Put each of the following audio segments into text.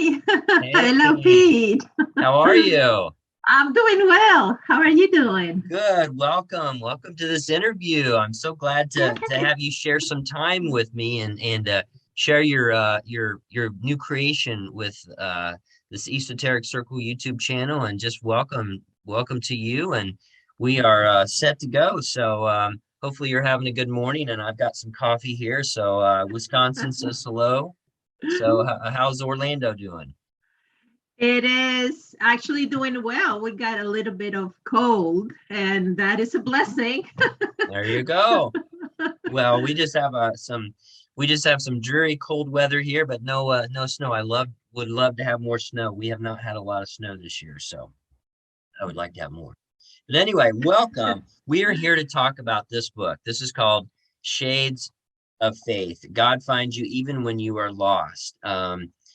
Hey, hello, Hey, Pete. how are you? I'm doing well. How are you doing? Good. Welcome to this interview. I'm so glad to have you share some time with me and share your new creation with this Esoteric Circle YouTube channel and just welcome to you. And we are set to go. So hopefully you're having a good morning, and I've got some coffee here. So Wisconsin says hello. So how's Orlando doing? It is actually doing well. We got a little bit of cold, and that is a blessing. There you go. Well, we just have some dreary cold weather here, but no snow. Would love to have more snow. We have not had a lot of snow this year, so I would like to have more. But anyway, welcome. We are here to talk about this book. This is called Shades of Faith. God finds you even when you are lost.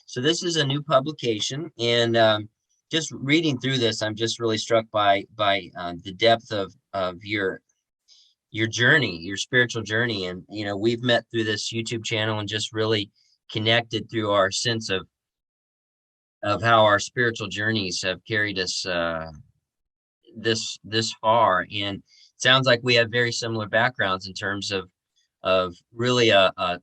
So this is a new publication, and just reading through this, I'm just really struck by the depth of your journey, your spiritual journey. And, we've met through this YouTube channel and just really connected through our sense of how our spiritual journeys have carried us this far. And it sounds like we have very similar backgrounds in terms of really a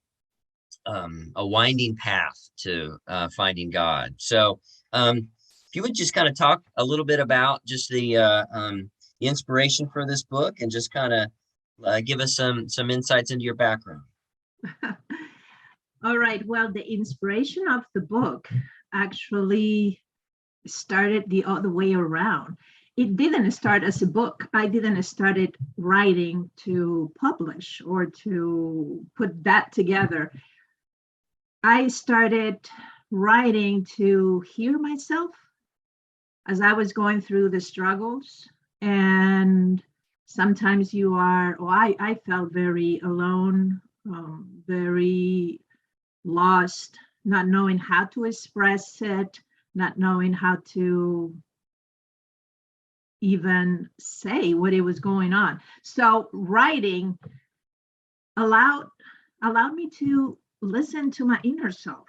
winding path to finding God. So if you would just kind of talk a little bit about just the inspiration for this book and just kind of give us some insights into your background. All right. Well, the inspiration of the book actually started the other way around. It didn't start as a book. I didn't start it writing to publish or to put that together. I started writing to hear myself as I was going through the struggles. And sometimes you are, or I felt very alone, very lost, not knowing how to express it, not knowing how to even say what it was going on. So writing allowed allowed me to listen to my inner self.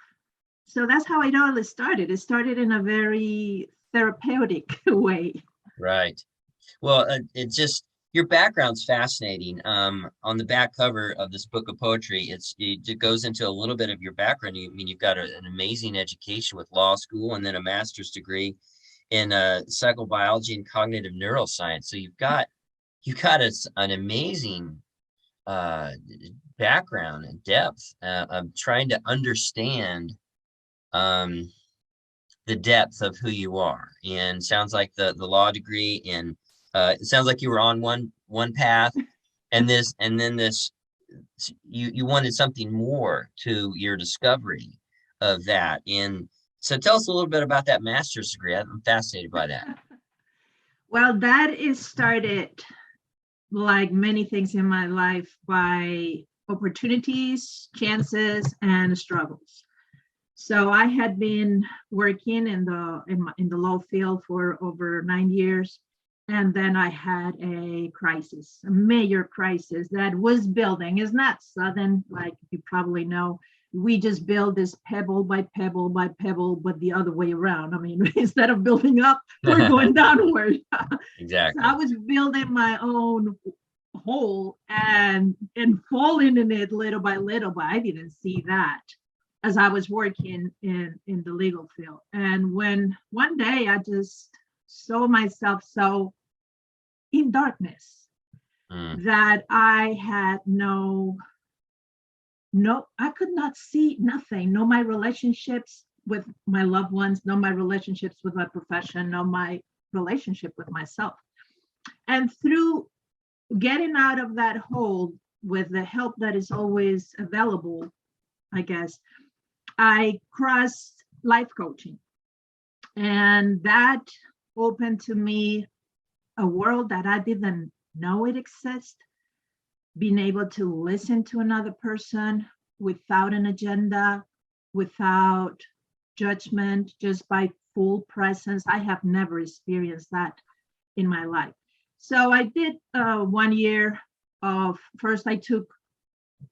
So that's how it all started. It started in a very therapeutic way. Right. Well, it just your background's fascinating. On the back cover of this book of poetry, it goes into a little bit of your background. I mean, you've got an amazing education with law school and then a master's degree in psychobiology and cognitive neuroscience. So you've got an amazing uh, background and depth of trying to understand um, the depth of who you are. And sounds like the law degree, and it sounds like you were on one path, and then this you wanted something more to your discovery of that. And so tell us a little bit about that master's degree. I'm fascinated by that. Well, that is started like many things in my life by opportunities, chances, and struggles. So I had been working in the law field for over 9 years, and then I had a crisis, a major crisis that was building. It's not sudden, like you probably know. We just build this pebble by pebble by pebble, but the other way around. I mean, instead of building up, we're going downward. So I Exactly. was building my own hole and falling in it little by little, but I didn't see that as I was working in the legal field. And when one day I just saw myself so in darkness Mm, that I had I could not see nothing, no my relationships with my loved ones, no my relationships with my profession, no my relationship with myself. And through getting out of that hole with the help that is always available, I guess, I crossed life coaching. And that opened to me a world that I didn't know it exists, being able to listen to another person without an agenda, without judgment, just by full presence. I have never experienced that in my life. So I did 1 year of first I took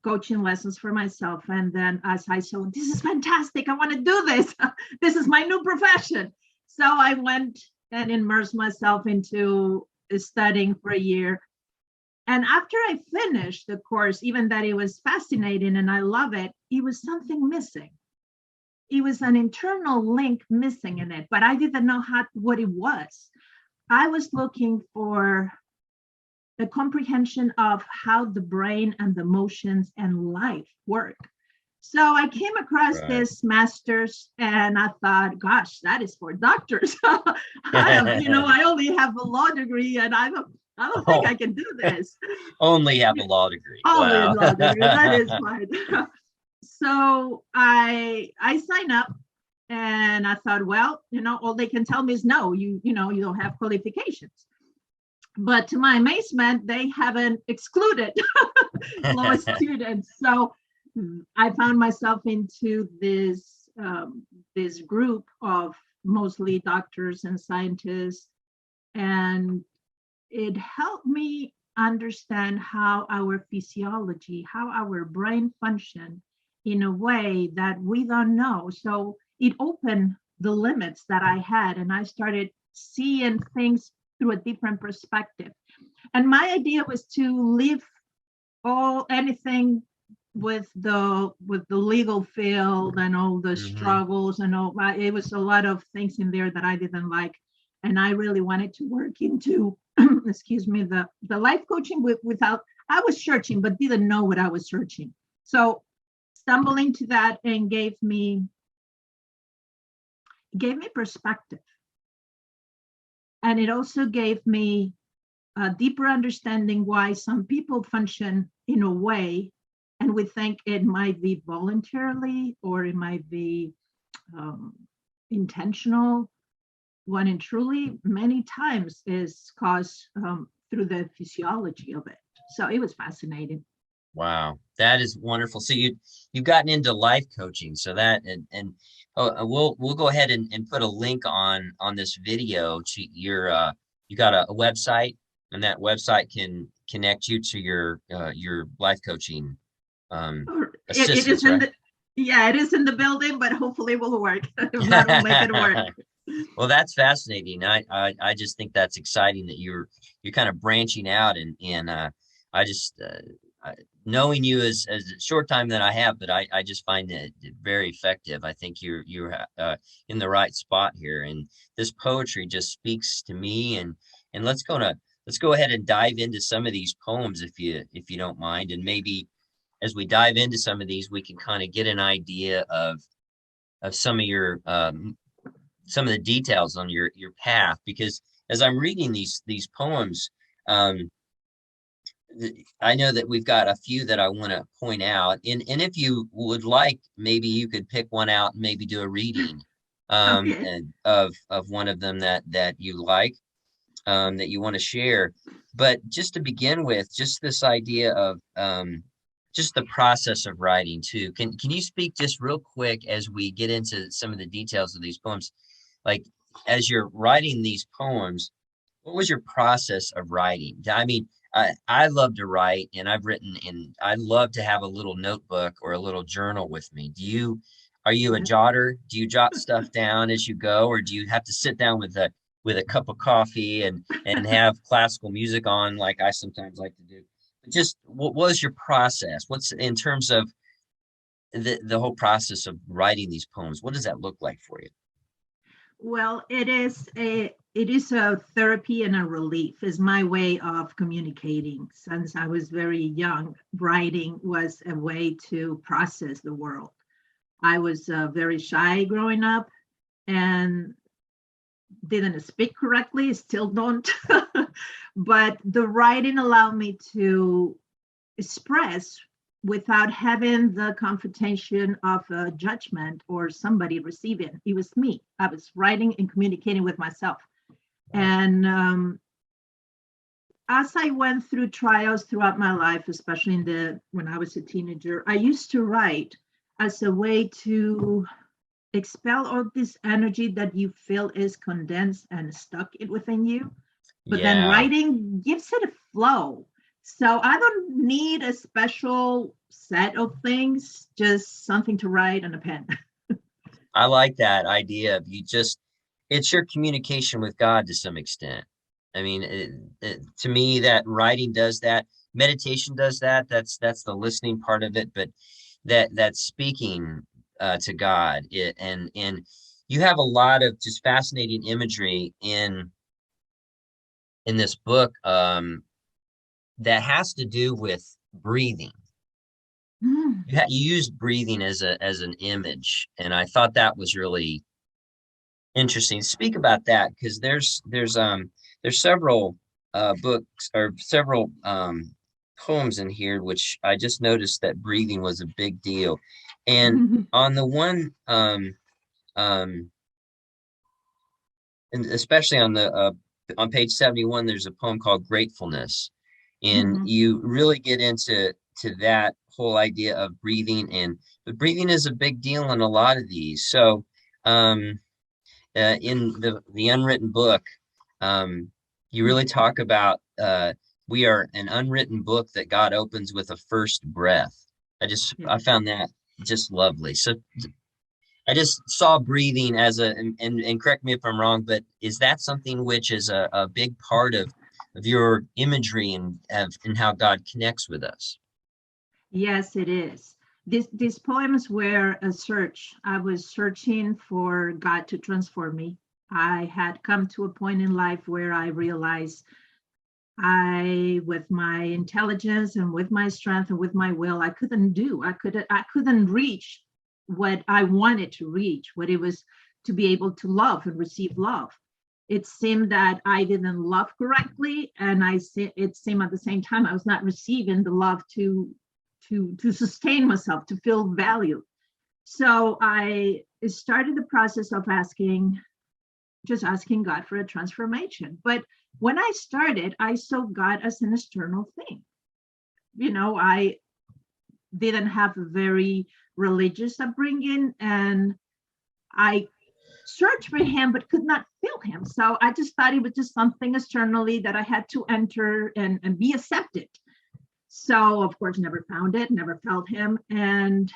coaching lessons for myself. And then as I saw, this is fantastic, I want to do this. This is my new profession. So I went and immersed myself into studying for a year. And after I finished the course, even that it was fascinating and I love it, it was something missing. It was an internal link missing in it, but I didn't know what it was. I was looking for the comprehension of how the brain and the emotions and life work. So I came across Right. this master's and I thought, gosh, that is for doctors. I only have a law degree and I don't think I can do this. Only have a law degree. Only a Wow. law degree, that is fine. So I signed up and I thought, well, all they can tell me is no, you don't have qualifications. But to my amazement, they haven't excluded law students. So I found myself into this group of mostly doctors and scientists, and it helped me understand how our physiology, how our brain function in a way that we don't know. So it opened the limits that I had, and I started seeing things through a different perspective. And my idea was to leave anything with the legal field and all the Hmm. struggles and all. It was a lot of things in there that I didn't like, and I really wanted to work into excuse me, the life coaching without. I was searching but didn't know what I was searching. So stumbled into that and gave me perspective, and it also gave me a deeper understanding why some people function in a way, and we think it might be voluntarily or it might be um, intentional, when in truly many times is caused through the physiology of it. So it was fascinating. Wow, that is wonderful. So you've gotten into life coaching, so that and oh, we'll go ahead and put a link on this video to your you got a website, and that website can connect you to your life coaching It is assistance, in right? the Yeah, it is in the building, but hopefully it will work. If not, we'll make it work. Well, that's fascinating. I just think that's exciting that you're kind of branching out and I just knowing you as a short time that I have, but I just find it very effective. I think you're in the right spot here, and this poetry just speaks to me. And let's go ahead and dive into some of these poems if you don't mind, and maybe as we dive into some of these, we can kind of get an idea of some of the details on your path, because as I'm reading these poems, um, I know that we've got a few that I want to point out, and if you would like, maybe you could pick one out and maybe do a reading Okay. and of one of them that you like, that you want to share. But just to begin with, just this idea of just the process of writing too. Can you speak just real quick as we get into some of the details of these poems? Like as you're writing these poems, what was your process of writing? I mean, I love to write, and I've written, and I love to have a little notebook or a little journal with me. Are you a Yeah. jotter? Do you jot stuff down as you go, or do you have to sit down with a cup of coffee and have classical music on, like I sometimes like to do? But just what was your process? What's in terms of the whole process of writing these poems? What does that look like for you? Well, it is a therapy and a relief. Is my way of communicating. Since I was very young, writing was a way to process the world. I was very shy growing up and didn't speak correctly, still don't. But the writing allowed me to express without having the confrontation of a judgment or somebody receiving. It was me. I was writing and communicating with myself. Right. And as I went through trials throughout my life, especially when I was a teenager, I used to write as a way to expel all this energy that you feel is condensed and stuck within you. But then Yeah. writing gives it a flow. So I don't need a special set of things, just something to write on a pen. I like that idea of it's your communication with God to some extent. I mean, to me, that writing does that, meditation does that. That's the listening part of it, but that speaking to God, and you have a lot of just fascinating imagery in this book that has to do with breathing. Mm. You used breathing as an image, and I thought that was really interesting. Speak about that, because there's several books or several poems in here which I just noticed that breathing was a big deal. And on the one um and especially on page 71, there's a poem called Gratefulness. And Mhm. you really get into that whole idea of breathing, but breathing is a big deal in a lot of these. So in the unwritten book, you really talk about we are an unwritten book that God opens with a first breath. Yeah. I found that just lovely. So I just saw breathing as and correct me if I'm wrong, but is that something which is a big part of your imagery and how God connects with us? Yes, it is. These poems were a search. I was searching for God to transform me. I had come to a point in life where I realized with my intelligence and with my strength and with my will, I couldn't reach what I wanted to reach, what it was to be able to love and receive love. It seemed that I didn't love correctly, and it seemed at the same time I was not receiving the love to sustain myself, to feel valued. So I started the process of just asking God for a transformation. But when I started, I saw God as an external thing. I didn't have a very religious upbringing, and I searched for him but could not feel him. So I just thought it was just something externally that I had to enter and be accepted. So, of course, never found it, never felt him. And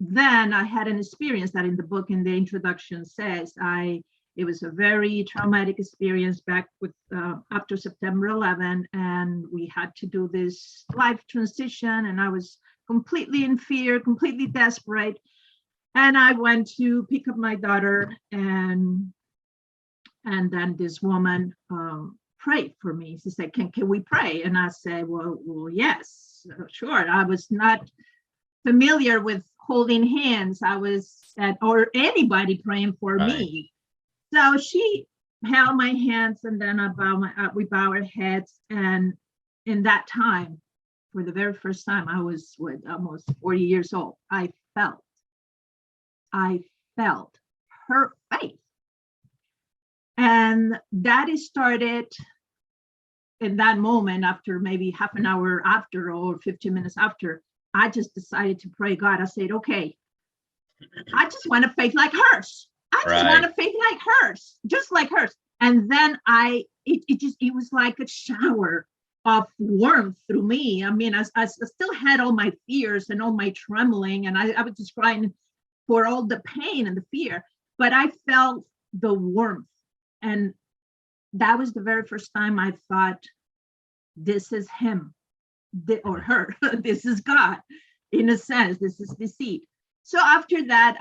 then I had an experience that in the book, in the introduction, says it was a very traumatic experience back with after September 11, and we had to do this life transition, and I was completely in fear, completely desperate. And I went to pick up my daughter, and then this woman prayed for me. She said, "Can we pray?" And I said, "Well, yes, sure." I was not familiar with holding hands. Or anybody praying for Right. me. So she held my hands, and then we bow our heads. And in that time, for the very first time, I was almost 40 years old. I felt her faith. And that started in that moment. After maybe half an hour after or 15 minutes after, I just decided to pray God. I said, okay, I just want a faith like hers. I just want Right. a faith like hers, just like hers. And then it was like a shower of warmth through me. I mean, I still had all my fears and all my trembling, and I was just crying for all the pain and the fear, but I felt the warmth. And that was the very first time I thought, this is him or her, this is God. In a sense, this is the seed. So after that,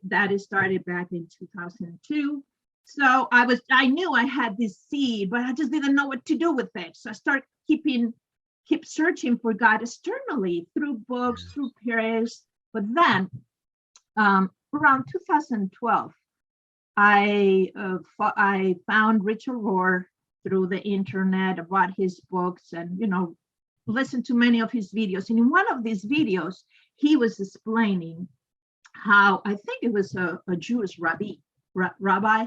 that started back in 2002. So I knew I had this seed, but I just didn't know what to do with it. So I started keep searching for God externally through books, through prayers. But then around 2012, I found Richard Rohr through the internet, about his books, and listened to many of his videos. And in one of these videos, he was explaining how, I think it was a Jewish rabbi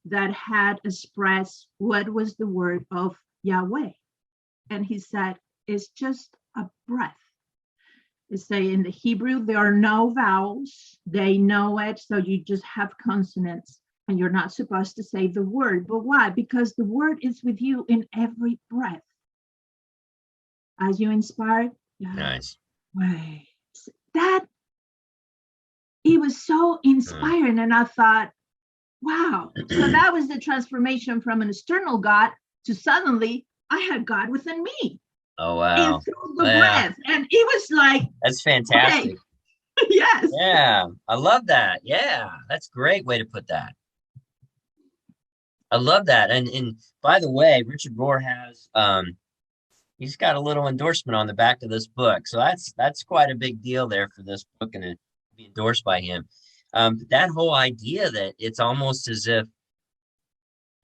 that had expressed what was the word of Yahweh. And he said, it's just a breath. They say in the Hebrew, there are no vowels. They know it, so you just have consonants, and you're not supposed to say the word. But why? Because the word is with you in every breath. As you inspire, Nice. way. That it was so inspiring. And I thought, wow. So that was the transformation from an external God to suddenly I had God within me. Oh, And wow. through the Yeah, breath. And it was like, that's okay, fantastic. yes. Yeah, I love that. Yeah, that's a great way to put that. I love that. And by the way, Richard Rohr has he's got a little endorsement on the back of this book. So that's quite a big deal there for this book and to be endorsed by him. But that whole idea that it's almost as if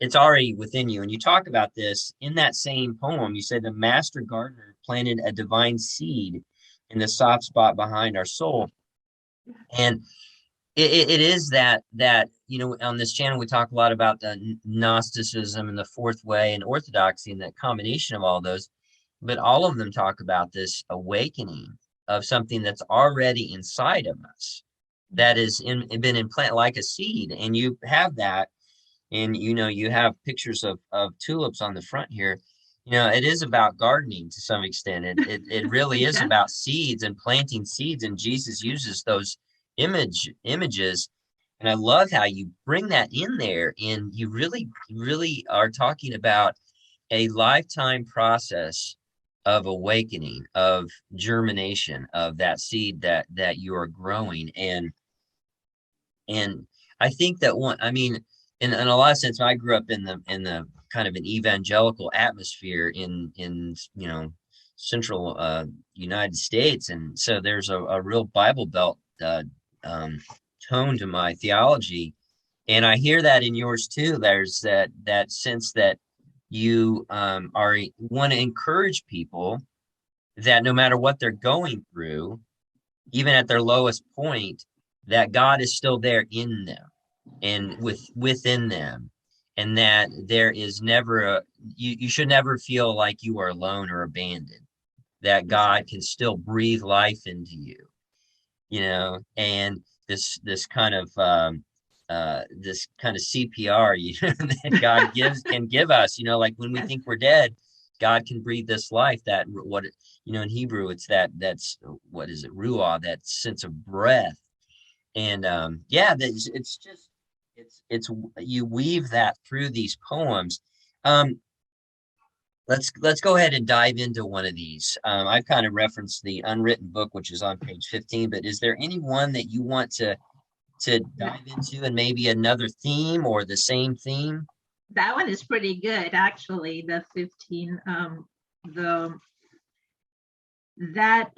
it's already within you. And you talk about this in that same poem. You said the master gardener planted a divine seed in the soft spot behind our soul. And it is that on this channel we talk a lot about the Gnosticism and the fourth way and orthodoxy and that combination of all those, but all of them talk about this awakening of something that's already inside of us that is been implanted like a seed, and you have that, and you have pictures of tulips on the front here. It is about gardening to some extent. It really is Yes. about seeds and planting seeds, and Jesus uses those images. And I love how you bring that in there, and you really are talking about a lifetime process of awakening, of germination of that seed that you are growing. And I think that in a lot of sense, I grew up in the kind of an evangelical atmosphere in central United States, and so there's a real Bible Belt um, tone to my theology, and I hear that in yours too. There's that sense that you want to encourage people that no matter what they're going through, even at their lowest point, that God is still there in them and within them, and that there is never you should never feel like you are alone or abandoned, that God can still breathe life into and this kind of CPR that God can give us, like when we Yes. think we're dead, God can breathe this life, that what in Hebrew it's that's what is it, ruah, that sense of breath. And it's just it's you weave that through these poems. um let's go ahead and dive into one of these. I've kind of referenced the Unwritten Book, which is on page 15, but is there any one that you want to dive into, and maybe another theme or the same theme? That one is pretty good, actually. The 15, the that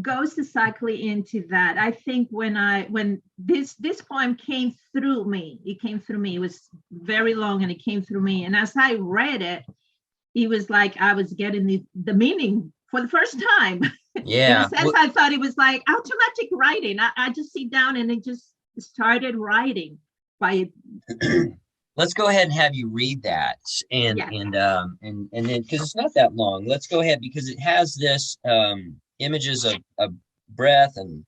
goes exactly into that. I think when this poem came through me, it was very long and it came through me. And as I read it, it was like I was getting the meaning for the first time. In a Yeah. sense, I thought it was like automatic writing. I just sit down and it just started writing by Let's go ahead and have you read that, and yeah. and then, because it's not that long, let's go ahead, because it has this images of breath, and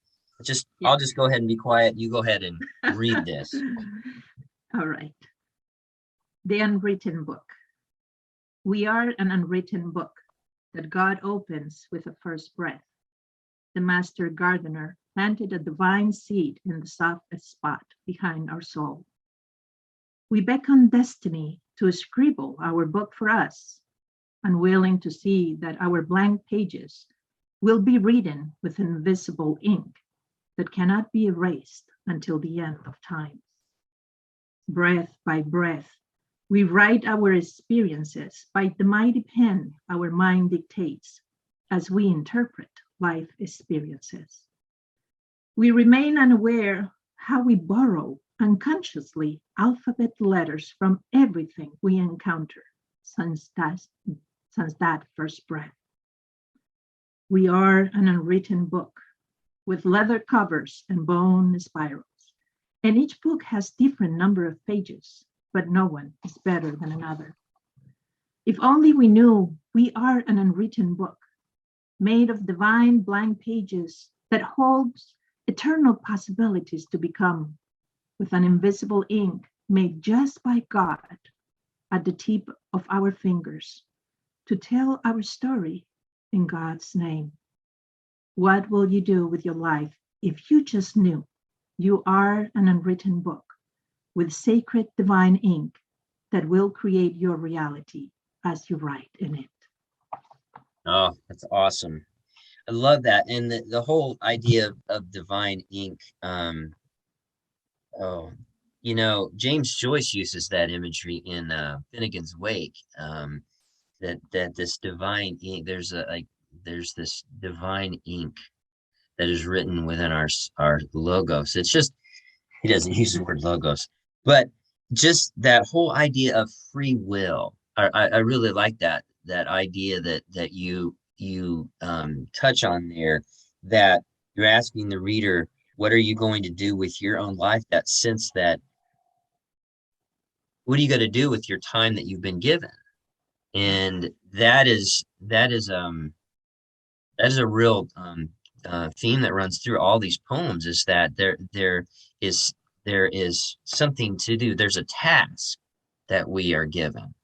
I'll just go ahead and be quiet. You go ahead and read this. All right. The Unwritten Book. We are an unwritten book that God opens with the first breath. The master gardener planted a divine seed in the softest spot behind our soul. We beckon destiny to scribble our book for us, unwilling to see that our blank pages will be written with invisible ink that cannot be erased until the end of time. Breath by breath, we write our experiences by the mighty pen our mind dictates as we interpret life experiences. We remain unaware how we borrow unconsciously alphabet letters from everything we encounter since that first breath. We are an unwritten book with leather covers and bone spirals, and each book has different number of pages, but no one is better than another. If only we knew we are an unwritten book made of divine blank pages that holds eternal possibilities to become, with an invisible ink made just by God at the tip of our fingers, to tell our story in God's name. What will you do with your life if you just knew you are an unwritten book with sacred divine ink that will create your reality as you write in it? Oh, that's awesome. I love that. And the whole idea of divine ink. Oh, James Joyce uses that imagery in Finnegan's Wake. That this divine ink, there's this divine ink that is written within our logos. It's just, he doesn't use the word logos, but just that whole idea of free will. I really like that idea that you touch on there, that you're asking the reader, what are you going to do with your own life? That sense that, what are you going to do with your time that you've been given? And that is a real theme that runs through all these poems, is that is there is something to do. There's a task that we are given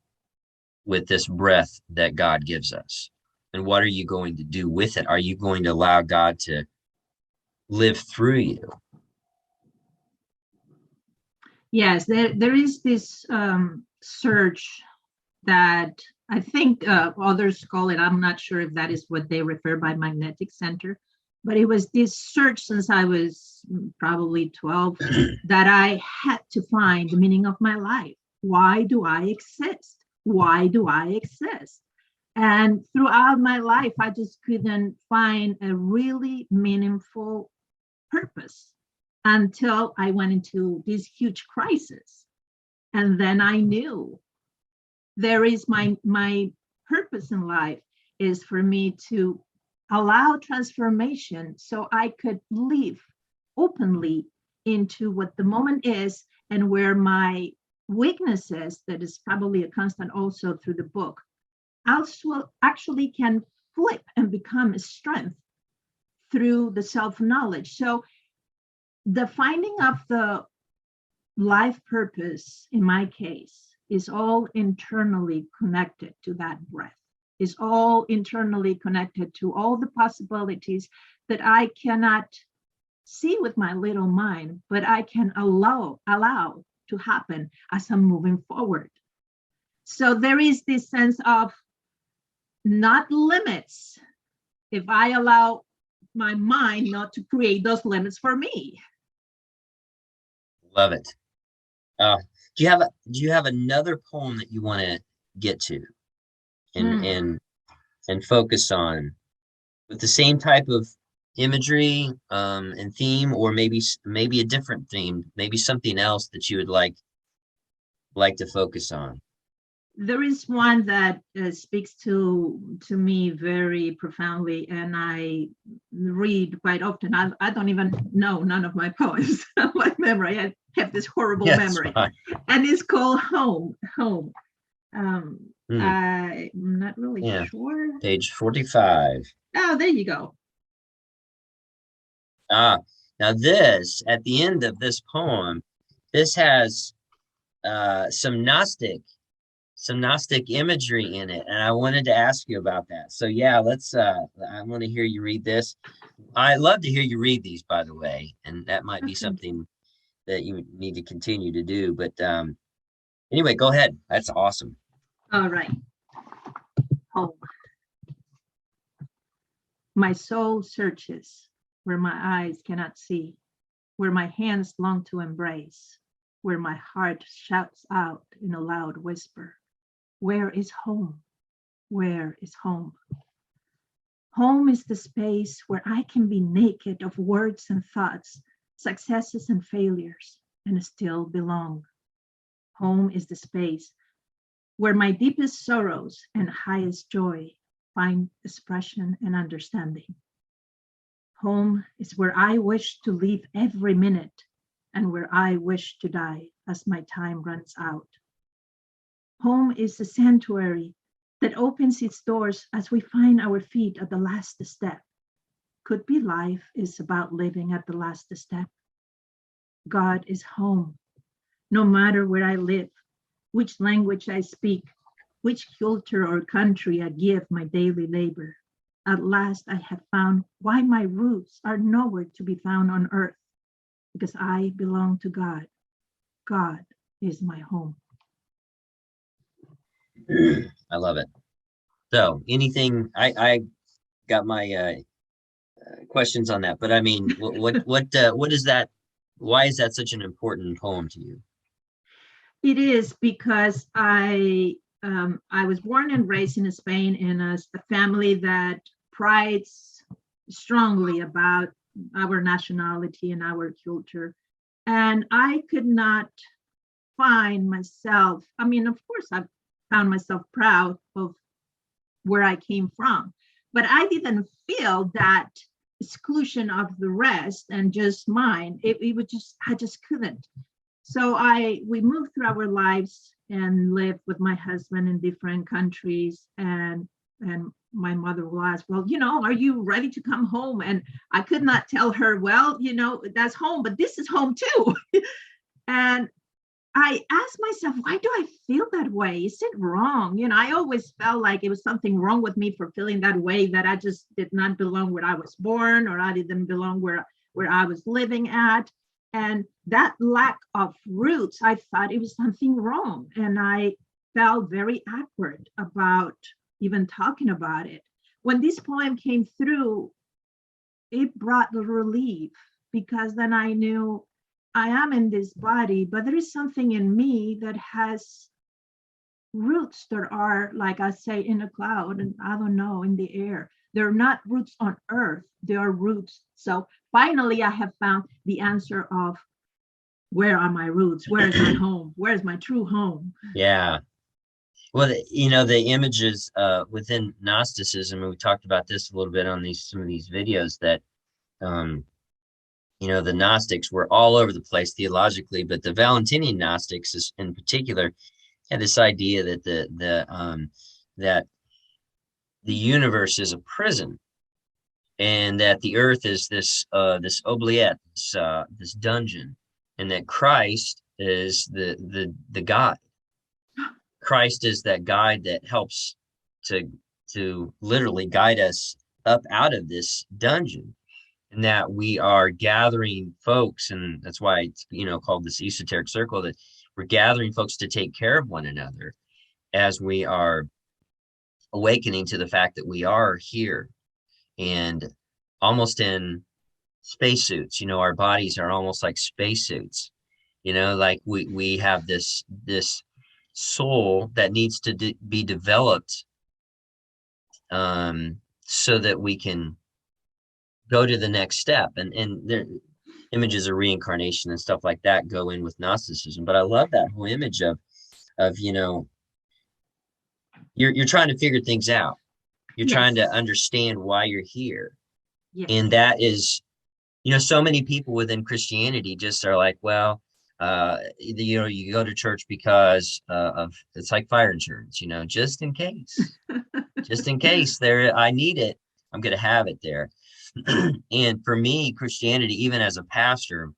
with this breath that God gives us. And what are you going to do with it? Are you going to allow God to live through you? Yes, there is this search that I think others call it, I'm not sure if that is what they refer by magnetic center, but it was this search since I was probably 12 that I had to find the meaning of my life. Why do I exist? Why do I exist? And throughout my life, I just couldn't find a really meaningful purpose until I went into this huge crisis. And then I knew there is my purpose in life is for me to allow transformation so I could live openly into what the moment is, and where my weaknesses, that is probably a constant also through the book, also actually can flip and become a strength through the self-knowledge. So the finding of the life purpose, in my case, is all internally connected to that breath, is all internally connected to all the possibilities that I cannot see with my little mind, but I can allow to happen as I'm moving forward. So there is this sense of not limits if I allow my mind not to create those limits for me. Love it. Do you have another poem that you want to get to and focus on with the same type of imagery and theme, or maybe a different theme, maybe something else that you would like to focus on? There is one that speaks to me very profoundly, and I read quite often. I don't even know none of my poems. My memory, I have this horrible memory, and it's called Home. I'm not really sure. Page 45. Oh, there you go. Now this, at the end of this poem, this has some Gnostic imagery in it, and I wanted to ask you about that. So yeah, let's I want to hear you read this. I love to hear you read these, by the way, and that might be something that you need to continue to do. But anyway, go ahead. That's awesome. All right. Home. My soul searches where my eyes cannot see, where my hands long to embrace, where my heart shouts out in a loud whisper. Where is home? Where is home? Home is the space where I can be naked of words and thoughts, successes and failures, and still belong. Home is the space where my deepest sorrows and highest joy find expression and understanding. Home is where I wish to live every minute, and where I wish to die as my time runs out. Home is a sanctuary that opens its doors as we find our feet at the last step. Could be life is about living at the last step. God is home, no matter where I live, which language I speak, which culture or country I give my daily labor. At last I have found why my roots are nowhere to be found on earth, because I belong to God. God is my home. I love it. So anything, I got my questions on that, but I mean, what is that? Why is that such an important poem to you? It is because I was born and raised in Spain in a family that prides strongly about our nationality and our culture. And I could not find myself, I mean, of course, I found myself proud of where I came from, but I didn't feel that exclusion of the rest and just mine. It would just, I just couldn't. So we moved through our lives and lived with my husband in different countries, and my mother will ask, well, are you ready to come home? And I could not tell her, well, that's home, but this is home too. And I asked myself, why do I feel that way? Is it wrong? I always felt like it was something wrong with me for feeling that way, that I just did not belong where I was born, or I didn't belong where I was living at. And that lack of roots, I thought it was something wrong. And I felt very awkward about even talking about it. When this poem came through, it brought the relief, because then I knew I am in this body, but there is something in me that has roots that are, like I say, in a cloud, and I don't know, in the air. They're not roots on earth, they are roots. So finally, I have found the answer of, where are my roots? Where is my home? Where is my true home? Yeah. Well, the images within Gnosticism, and we talked about this a little bit on some of these videos, that um, the Gnostics were all over the place theologically, but the Valentinian Gnostics in particular had this idea that that the universe is a prison, and that the earth is this oubliette, this dungeon, and that Christ is the guide. Christ is that guide that helps to literally guide us up out of this dungeon, and that we are gathering folks, and that's why it's called this esoteric circle, that we're gathering folks to take care of one another as we are awakening to the fact that we are here, and almost in spacesuits. Our bodies are almost like spacesuits. Like we have this soul that needs to be developed, so that we can go to the next step. And there images of reincarnation and stuff like that go in with Gnosticism. But I love that whole image of you're trying to figure things out. You're trying to Yes, understand why you're here. And yes. that is, so many people within Christianity just are like, well, you go to church because of, it's like fire insurance, just in case there, I need it, I'm going to have it there. And for me, Christianity, even as a pastor,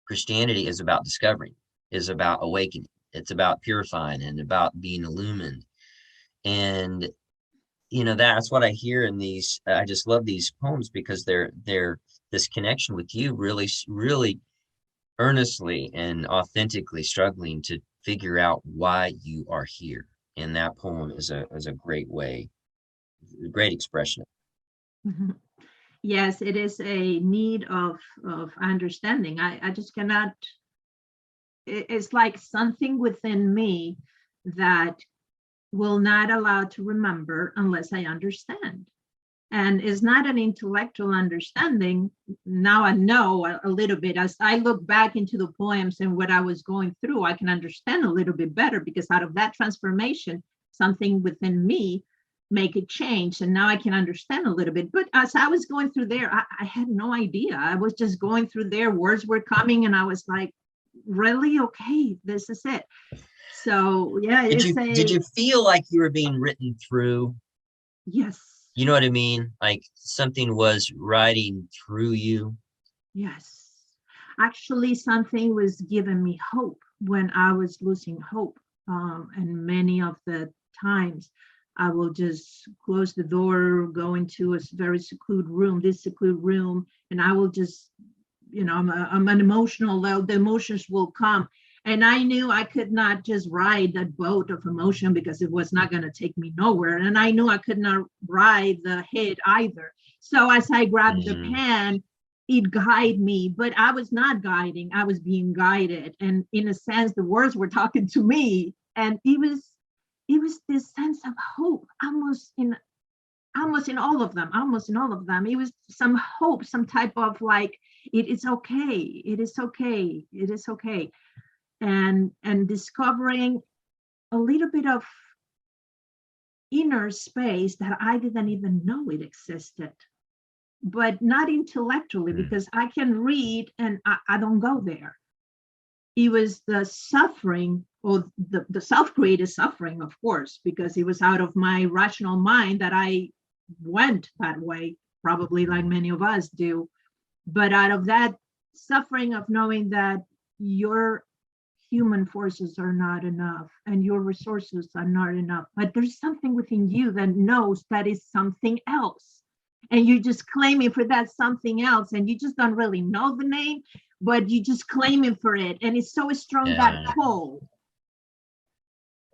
Christianity is about discovering, is about awakening. It's about purifying and about being illumined. And that's what I hear in these. I just love these poems, because they're this connection with you, really, really earnestly and authentically struggling to figure out why you are here. And that poem is a great way, a great expression. Mhm. Yes, it is a need of understanding. I just cannot. It's like something within me that will not allow to remember unless I understand. And it's not an intellectual understanding. Now I know a little bit. As I look back into the poems and what I was going through, I can understand a little bit better, because out of that transformation, something within me make it change. And now I can understand a little bit. But as I was going through there, I had no idea. I was just going through there. Words were coming, and I was like, really? Okay, this is it. So yeah, Did it's you did a you feel like you were being written through? yes. You know what I mean? Like something was writing through you. Yes. Actually, something was giving me hope when I was losing hope. And many of the times I will just close the door, go into a very secluded room, and I will just, I'm an emotional load. The emotions will come. And I knew I could not just ride that boat of emotion because it was not going to take me nowhere. And I knew I could not ride the head either. So as I grabbed the pen, it guided me, but I was not guiding, I was being guided. And in a sense, the words were talking to me. And it was this sense of hope, almost in all of them. It was some hope, some type of like, it is okay, it is okay, it is okay. And discovering a little bit of inner space that I didn't even know it existed, but not intellectually, because I can read and I don't go there. It was the suffering, or the self-created suffering, of course, because it was out of my rational mind that I went that way, probably like many of us do. But out of that suffering of knowing that your human forces are not enough and your resources are not enough, but there's something within you that knows that is something else. And you're just claiming for that something else, and you just don't really know the name, but you just claiming for it. And it's so strong, that pull.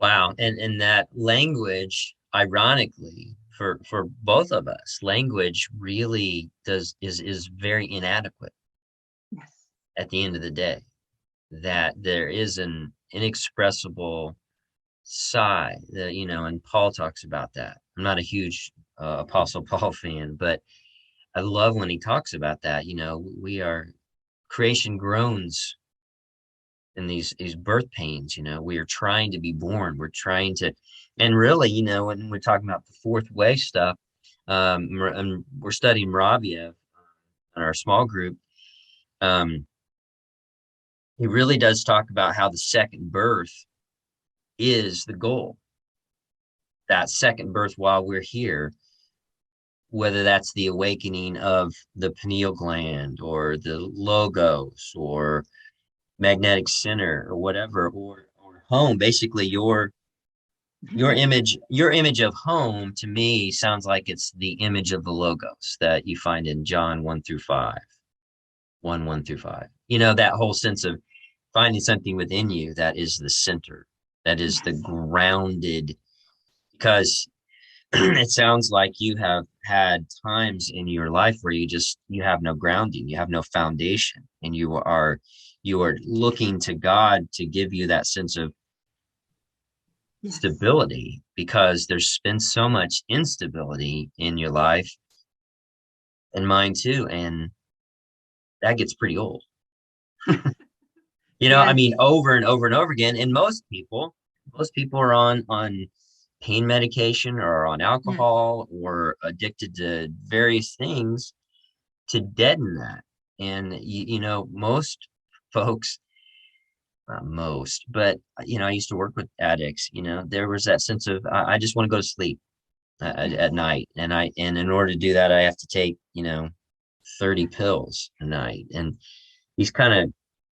Wow. And that language, ironically, for both of us, language really is very inadequate. Yes. At the end of the day, that there is an inexpressible sigh, and Paul talks about that. I'm not a huge Apostle Paul fan, but I love when he talks about that. We are, creation groans in these birth pains. We are trying to be born. We're trying to, and really, when we're talking about the fourth way stuff, and we're studying Moravia in our small group. He really does talk about how the second birth is the goal. That second birth while we're here, whether that's the awakening of the pineal gland or the logos or magnetic center or whatever, or home. Basically, your image of home, to me, sounds like it's the image of the logos that you find in John 1-5. That whole sense of finding something within you that is the center, that is the grounded, because it sounds like you have had times in your life where you have no grounding, you have no foundation, and you are looking to God to give you that sense of stability, because there's been so much instability in your life, and mine too, and that gets pretty old. I mean, over and over and over again. And most people are on pain medication or on alcohol or addicted to various things to deaden that. And most folks, not most, but I used to work with addicts. There was that sense of I just want to go to sleep at night, and in order to do that, I have to take 30 pills a night. And he's kind of,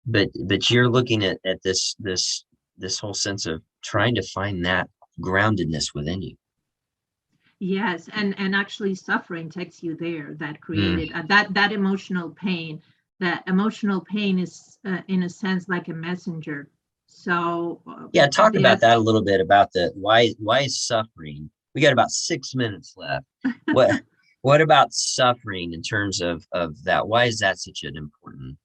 but you're looking at this whole sense of trying to find that groundedness within you. Yes, and actually suffering takes you there. That created that emotional pain. That emotional pain is in a sense like a messenger. So talk about that a little bit, about the why is suffering. We got about 6 minutes left. What about suffering in terms of that? Why is that such an important?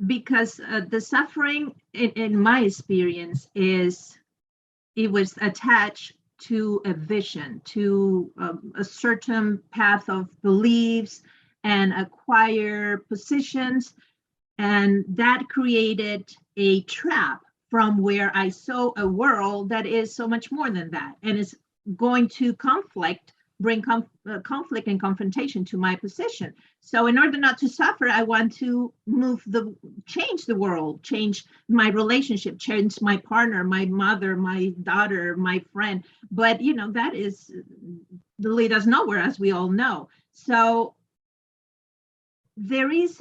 Because the suffering, in my experience, it was attached to a vision, to a certain path of beliefs and acquire positions. And that created a trap from where I saw a world that is so much more than that, and is going to bring conflict and confrontation to my position. So in order not to suffer, I want to change the world, change my relationship, change my partner, my mother, my daughter, my friend. But that is the lead us nowhere, as we all know. So there is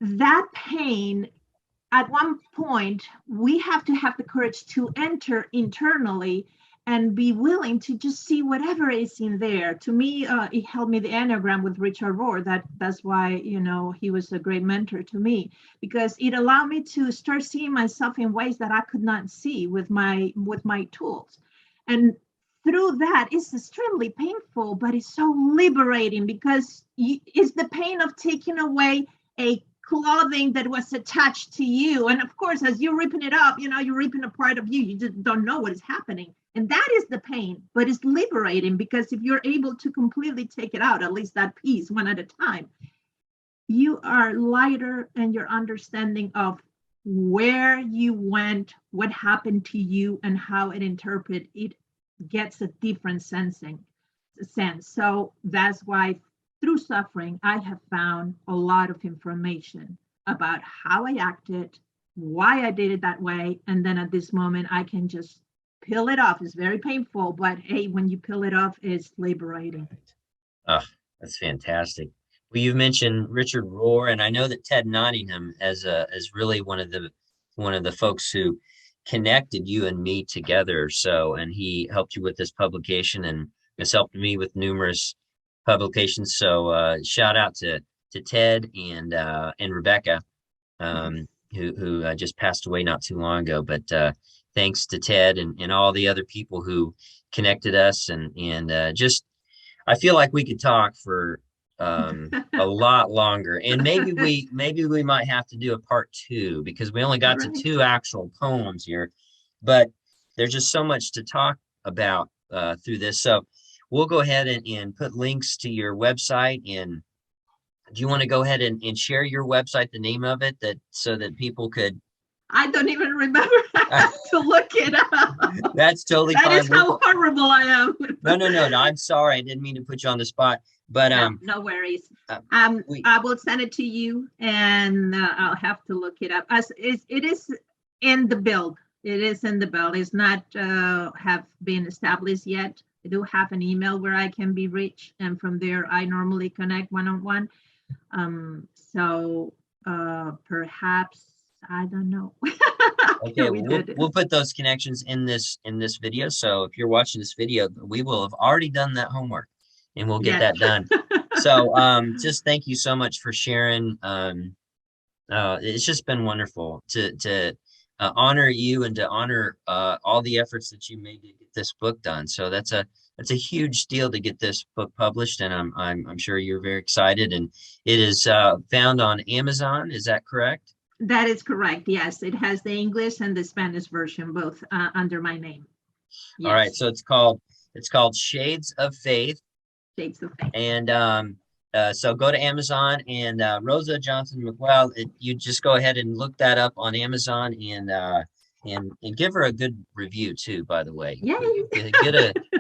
that pain at one point, we have to have the courage to enter internally and be willing to just see whatever is in there. To me, it helped me the Enneagram with Richard Rohr. That's why, he was a great mentor to me, because it allowed me to start seeing myself in ways that I could not see with my tools. And through that, it's extremely painful, but it's so liberating, because it's the pain of taking away a clothing that was attached to you. And of course, as you're ripping it up, you're ripping a part of you. You just don't know what is happening. And that is the pain, but it's liberating, because if you're able to completely take it out, at least that piece, one at a time, you are lighter, and your understanding of where you went, what happened to you, and how it interpreted it gets a different sense. So that's why through suffering, I have found a lot of information about how I acted, why I did it that way. And then at this moment, I can just peel it off. It's very painful, but hey, when you peel it off, it's liberating. Oh, that's fantastic. Well, you've mentioned Richard Rohr, and I know that Ted Nottingham as really one of the folks who connected you and me together. So, and he helped you with this publication and has helped me with numerous publications. So, shout out to Ted and Rebecca, who just passed away not too long ago. But thanks to Ted and all the other people who connected us, and just I feel like we could talk for a lot longer, and maybe we might have to do a part 2, because we only got to 2 actual poems here, but there's just so much to talk about through this. So we'll go ahead and put links to your website. And do you want to go ahead and share your website, the name of it, so that people could? I don't even remember to look it up. That's totally fine. That is how horrible I am. No. I'm sorry. I didn't mean to put you on the spot. But no worries. I will send it to you, and I'll have to look it up. It is in the build. It is in the build. It's not have been established yet. I do have an email where I can be reached, and from there I normally connect one-on-one. So perhaps, I don't know. Okay, we'll put those connections in this video. So if you're watching this video, we will have already done that homework, and we'll get that done. So just thank you so much for sharing. It's just been wonderful to honor you, and to honor all the efforts that you made to get this book done. So that's a huge deal to get this book published, and I'm sure you're very excited. And it is found on Amazon. Is that correct? That is correct. Yes, it has the English and the Spanish version, both under my name. Yes. All right, so it's called Shades of Faith. Shades of Faith. And so go to Amazon, and Rosa Johnson-Miquel. You just go ahead and look that up on Amazon, and give her a good review too. By the way,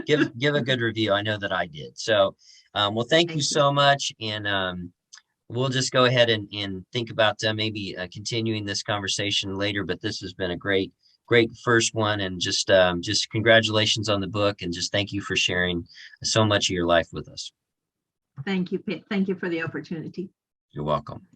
give a good review. I know that I did. So, well, thank you so much, and we'll just go ahead and think about maybe continuing this conversation later. But this has been a great first one, and just congratulations on the book, and just thank you for sharing so much of your life with us. Thank you, Pitt. Thank you for the opportunity. You're welcome.